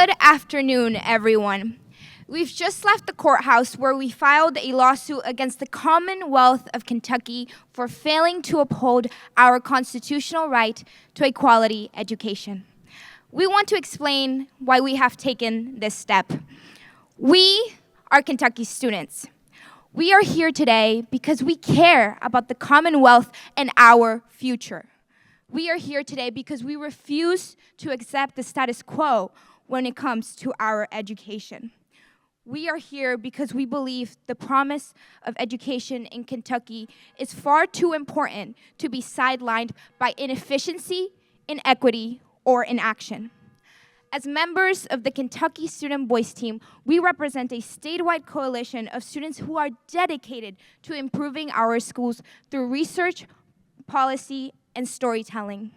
Good afternoon, everyone. We've just left the courthouse where we filed a lawsuit against the Commonwealth of Kentucky for failing to uphold our constitutional right to a quality education. We want to explain why we have taken this step. We are Kentucky students. We are here today because we care about the Commonwealth and our future. We are here today because we refuse to accept the status quo when it comes to our education. We are here because we believe the promise of education in Kentucky is far too important to be sidelined by inefficiency, inequity, or inaction. As members of the Kentucky Student Voice Team, we represent a statewide coalition of students who are dedicated to improving our schools through research, policy, and storytelling.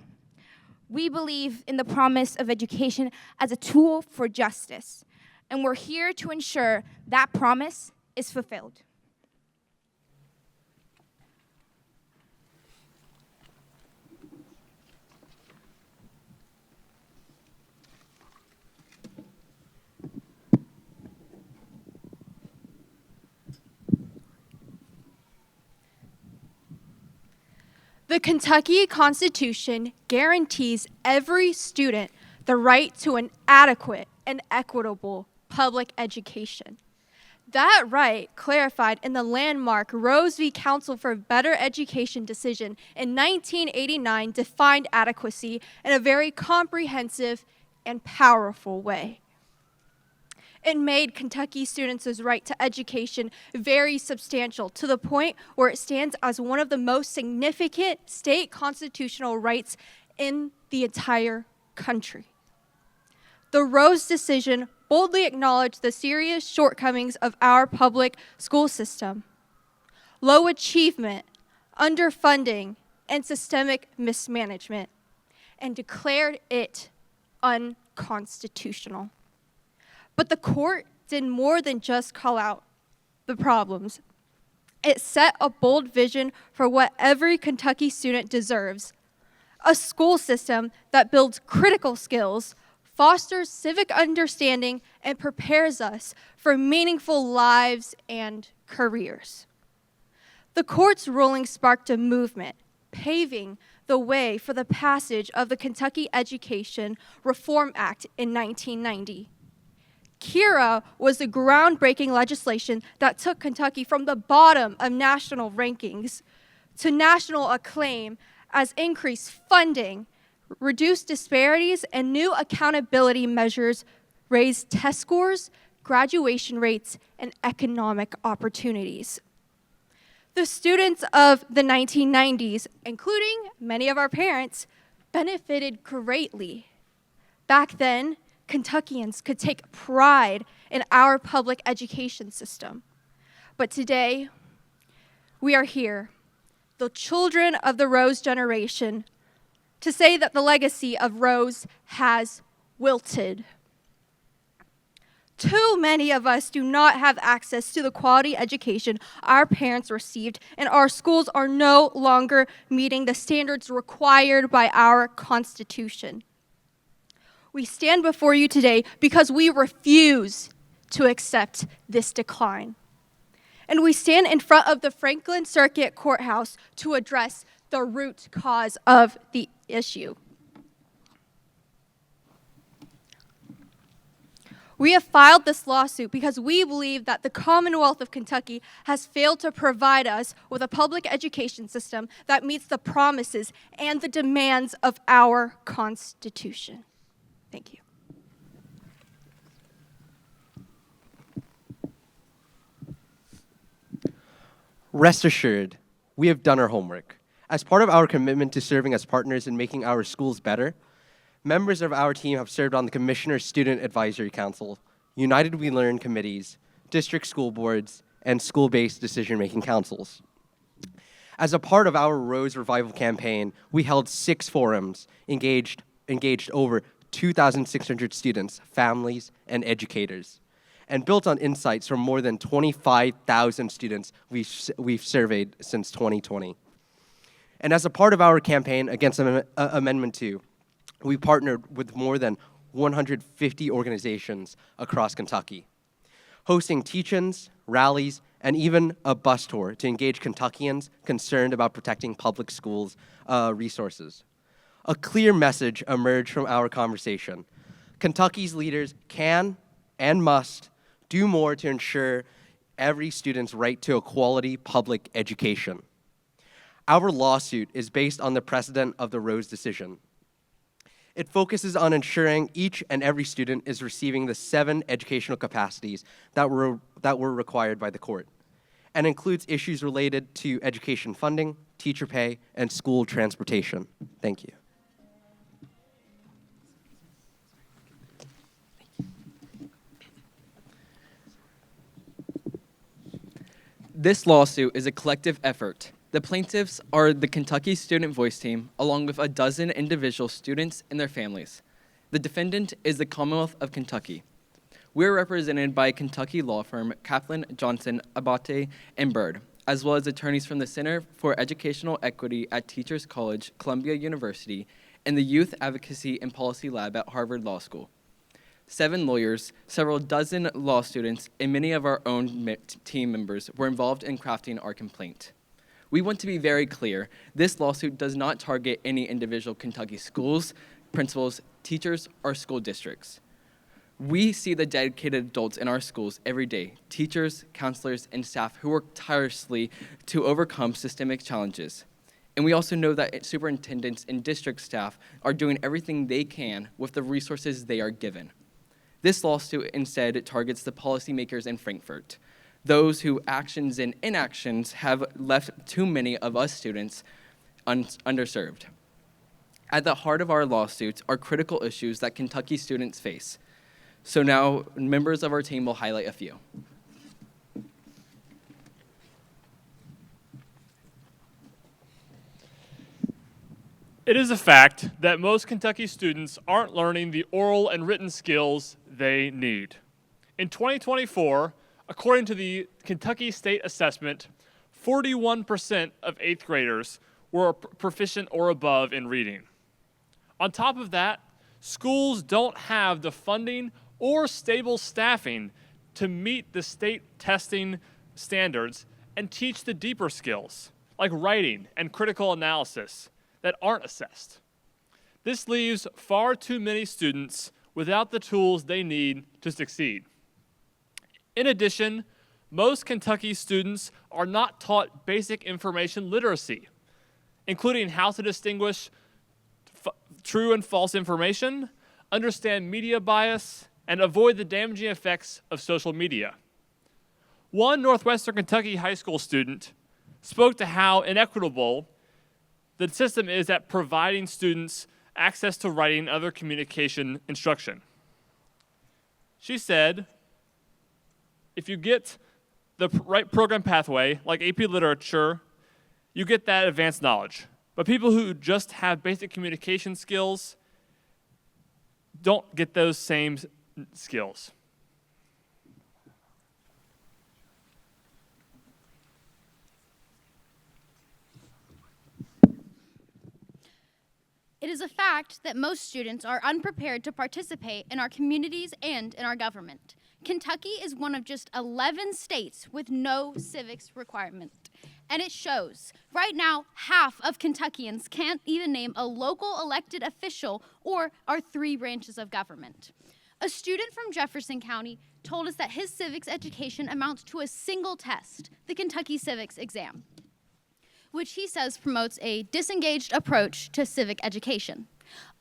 We believe in the promise of education as a tool for justice, and we're here to ensure that promise is fulfilled. The Kentucky Constitution guarantees every student the right to an adequate and equitable public education. That right, clarified in the landmark Rose v. Council for Better Education decision in 1989, defined adequacy in a very comprehensive and powerful way. It made Kentucky students' right to education very substantial, to the point where it stands as one of the most significant state constitutional rights in the entire country. The Rose decision boldly acknowledged the serious shortcomings of our public school system: low achievement, underfunding, and systemic mismanagement, and declared it unconstitutional. But the court did more than just call out the problems. It set a bold vision for what every Kentucky student deserves: a school system that builds critical skills, fosters civic understanding, and prepares us for meaningful lives and careers. The court's ruling sparked a movement, paving the way for the passage of the Kentucky Education Reform Act in 1990. KERA was the groundbreaking legislation that took Kentucky from the bottom of national rankings to national acclaim as increased funding, reduced disparities, and new accountability measures raised test scores, graduation rates, and economic opportunities. The students of the 1990s, including many of our parents, benefited greatly. Back then, Kentuckians could take pride in our public education system. But today, we are here, the children of the Rose generation, to say that the legacy of Rose has wilted. Too many of us do not have access to the quality education our parents received, and our schools are no longer meeting the standards required by our Constitution. We stand before you today because we refuse to accept this decline. And we stand in front of the Franklin Circuit Courthouse to address the root cause of the issue. We have filed this lawsuit because we believe that the Commonwealth of Kentucky has failed to provide us with a public education system that meets the promises and the demands of our Constitution. Thank you. Rest assured, we have done our homework. As part of our commitment to serving as partners in making our schools better, members of our team have served on the Commissioner's Student Advisory Council, United We Learn committees, district school boards, and school-based decision-making councils. As a part of our Rose Revival campaign, we held 6 forums, engaged over 2,600 students, families, and educators, and built on insights from more than 25,000 students we've surveyed since 2020. And as a part of our campaign against Amendment 2, we partnered with more than 150 organizations across Kentucky, hosting teach-ins, rallies, and even a bus tour to engage Kentuckians concerned about protecting public schools' resources. A clear message emerged from our conversation. Kentucky's leaders can and must do more to ensure every student's right to a quality public education. Our lawsuit is based on the precedent of the Rose decision. It focuses on ensuring each and every student is receiving the 7 educational capacities that were required by the court, and includes issues related to education funding, teacher pay, and school transportation. Thank you. This lawsuit is a collective effort. The plaintiffs are the Kentucky Student Voice Team, along with a dozen individual students and their families. The defendant is the Commonwealth of Kentucky. We're represented by Kentucky law firm Kaplan, Johnson, Abate, and Bird, as well as attorneys from the Center for Educational Equity at Teachers College, Columbia University, and the Youth Advocacy and Policy Lab at Harvard Law School. 7 lawyers, several dozen law students, and many of our own team members were involved in crafting our complaint. We want to be very clear, this lawsuit does not target any individual Kentucky schools, principals, teachers, or school districts. We see the dedicated adults in our schools every day, teachers, counselors, and staff who work tirelessly to overcome systemic challenges. And we also know that superintendents and district staff are doing everything they can with the resources they are given. This lawsuit instead targets the policymakers in Frankfurt, those whose actions and inactions have left too many of us students underserved. At the heart of our lawsuits are critical issues that Kentucky students face. So now, members of our team will highlight a few. It is a fact that most Kentucky students aren't learning the oral and written skills they need. In 2024, according to the Kentucky State Assessment, 41% of 8th graders were proficient or above in reading. On top of that, schools don't have the funding or stable staffing to meet the state testing standards and teach the deeper skills, like writing and critical analysis, that aren't assessed. This leaves far too many students without the tools they need to succeed. In addition, most Kentucky students are not taught basic information literacy, including how to distinguish true and false information, understand media bias, and avoid the damaging effects of social media. One Northwestern Kentucky high school student spoke to how inequitable the system is at providing students access to writing and other communication instruction. She said, if you get the right program pathway, like AP Literature, you get that advanced knowledge. But people who just have basic communication skills don't get those same skills. It is a fact that most students are unprepared to participate in our communities and in our government. Kentucky is one of just 11 states with no civics requirement, and it shows. Right now, half of Kentuckians can't even name a local elected official or our 3 branches of government. A student from Jefferson County told us that his civics education amounts to a single test, the Kentucky Civics exam, which he says promotes a disengaged approach to civic education.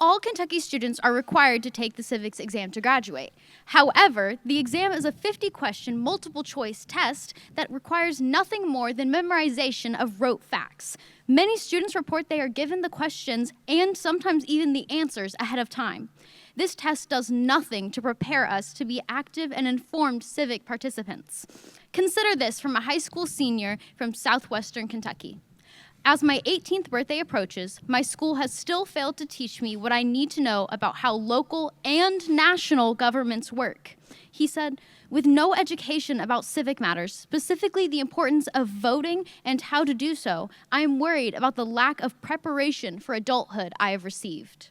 All Kentucky students are required to take the civics exam to graduate. However, the exam is a 50-question multiple-choice test that requires nothing more than memorization of rote facts. Many students report they are given the questions and sometimes even the answers ahead of time. This test does nothing to prepare us to be active and informed civic participants. Consider this from a high school senior from southwestern Kentucky. As my 18th birthday approaches, my school has still failed to teach me what I need to know about how local and national governments work. He said, with no education about civic matters, specifically the importance of voting and how to do so, I am worried about the lack of preparation for adulthood I have received.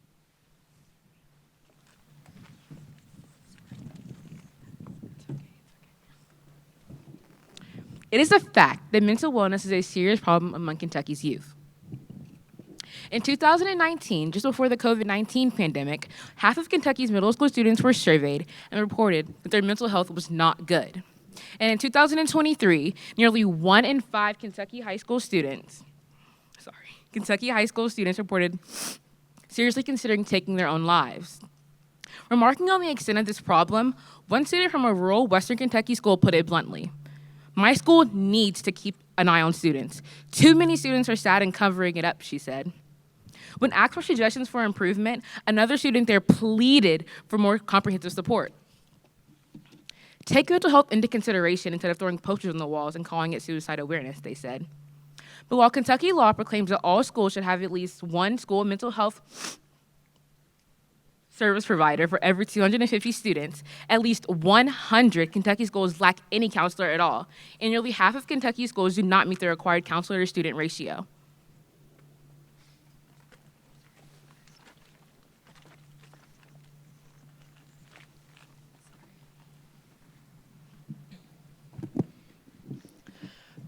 It is a fact that mental wellness is a serious problem among Kentucky's youth. In 2019, just before the COVID-19 pandemic, half of Kentucky's middle school students were surveyed and reported that their mental health was not good. And in 2023, nearly 1 in 5 Kentucky high school students reported seriously considering taking their own lives. Remarking on the extent of this problem, one student from a rural Western Kentucky school put it bluntly: "My school needs to keep an eye on students. Too many students are sad and covering it up," she said. When asked for suggestions for improvement, another student there pleaded for more comprehensive support. "Take mental health into consideration instead of throwing posters on the walls and calling it suicide awareness," they said. But while Kentucky law proclaims that all schools should have at least one school mental health service provider for every 250 students, at least 100 Kentucky schools lack any counselor at all, and nearly half of Kentucky schools do not meet the required counselor to student ratio.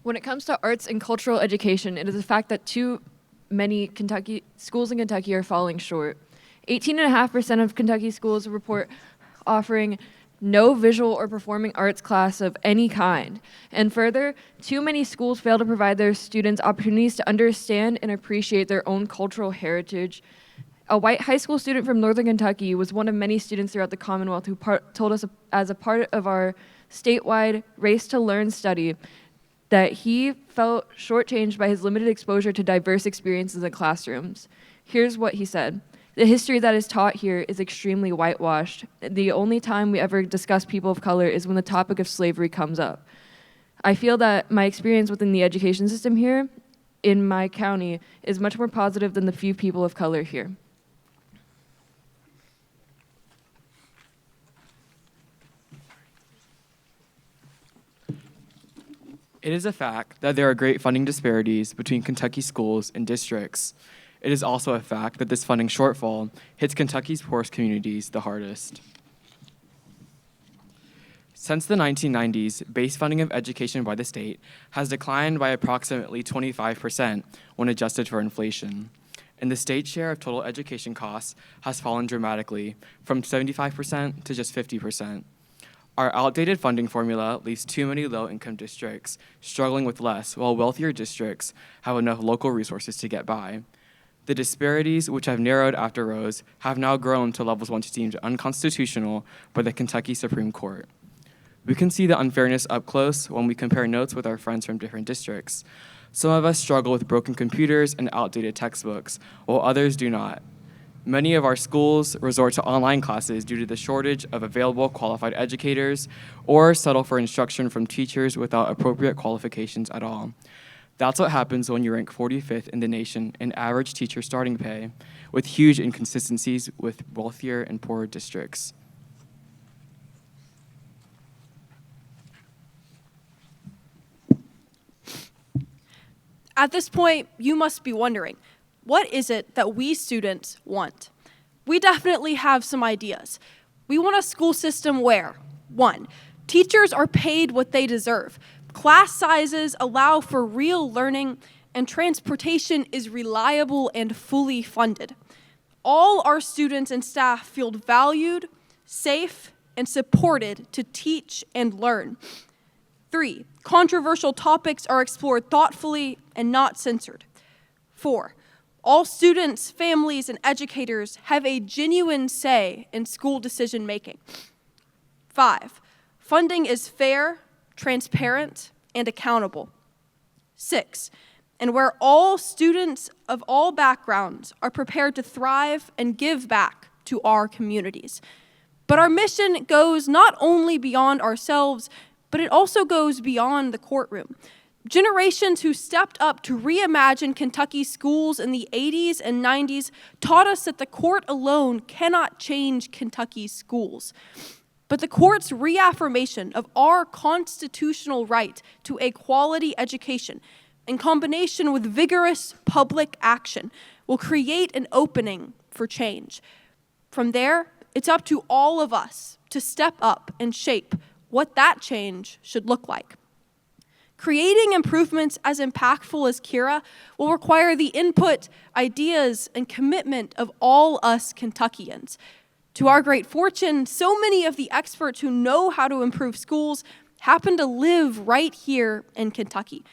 When it comes to arts and cultural education, it is a fact that too many schools in Kentucky are falling short. 18.5% of Kentucky schools report offering no visual or performing arts class of any kind. And further, too many schools fail to provide their students opportunities to understand and appreciate their own cultural heritage. A white high school student from Northern Kentucky was one of many students throughout the Commonwealth who told us as a part of our statewide Race to Learn study that he felt shortchanged by his limited exposure to diverse experiences in classrooms. Here's what he said: "The history that is taught here is extremely whitewashed. The only time we ever discuss people of color is when the topic of slavery comes up. I feel that my experience within the education system here in my county is much more positive than the few people of color here." It is a fact that there are great funding disparities between Kentucky schools and districts. It is also a fact that this funding shortfall hits Kentucky's poorest communities the hardest. Since the 1990s, base funding of education by the state has declined by approximately 25% when adjusted for inflation. And the state's share of total education costs has fallen dramatically from 75% to just 50%. Our outdated funding formula leaves too many low-income districts struggling with less, while wealthier districts have enough local resources to get by. The disparities, which have narrowed after Rose, have now grown to levels once deemed unconstitutional by the Kentucky Supreme Court. We can see the unfairness up close when we compare notes with our friends from different districts. Some of us struggle with broken computers and outdated textbooks, while others do not. Many of our schools resort to online classes due to the shortage of available qualified educators or settle for instruction from teachers without appropriate qualifications at all. That's what happens when you rank 45th in the nation in average teacher starting pay, with huge inconsistencies with wealthier and poorer districts. At this point, you must be wondering, what is it that we students want? We definitely have some ideas. We want a school system where, 1, teachers are paid what they deserve, class sizes allow for real learning, and transportation is reliable and fully funded. All our students and staff feel valued, safe, and supported to teach and learn. 3, controversial topics are explored thoughtfully and not censored. 4, all students, families, and educators have a genuine say in school decision making. 5, funding is fair, transparent, and accountable. 6, and where all students of all backgrounds are prepared to thrive and give back to our communities. But our mission goes not only beyond ourselves, but it also goes beyond the courtroom. Generations who stepped up to reimagine Kentucky schools in the 80s and 90s taught us that the court alone cannot change Kentucky's schools. But the court's reaffirmation of our constitutional right to a quality education, in combination with vigorous public action, will create an opening for change. From there, it's up to all of us to step up and shape what that change should look like. Creating improvements as impactful as Kira will require the input, ideas, and commitment of all us Kentuckians. To our great fortune, so many of the experts who know how to improve schools happen to live right here in Kentucky.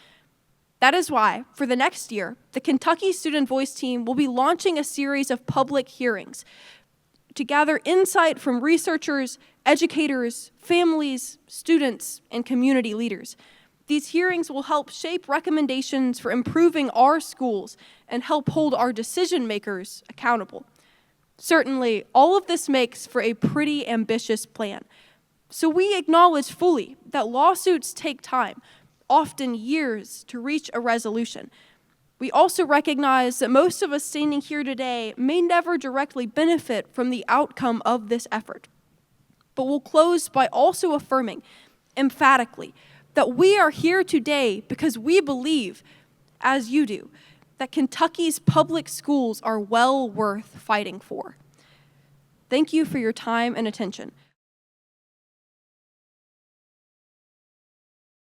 That is why, for the next year, the Kentucky Student Voice Team will be launching a series of public hearings to gather insight from researchers, educators, families, students, and community leaders. These hearings will help shape recommendations for improving our schools and help hold our decision makers accountable. Certainly, all of this makes for a pretty ambitious plan. So we acknowledge fully that lawsuits take time, often years, to reach a resolution. We also recognize that most of us standing here today may never directly benefit from the outcome of this effort. But we'll close by also affirming, emphatically, that we are here today because we believe, as you do, that Kentucky's public schools are well worth fighting for. Thank you for your time and attention.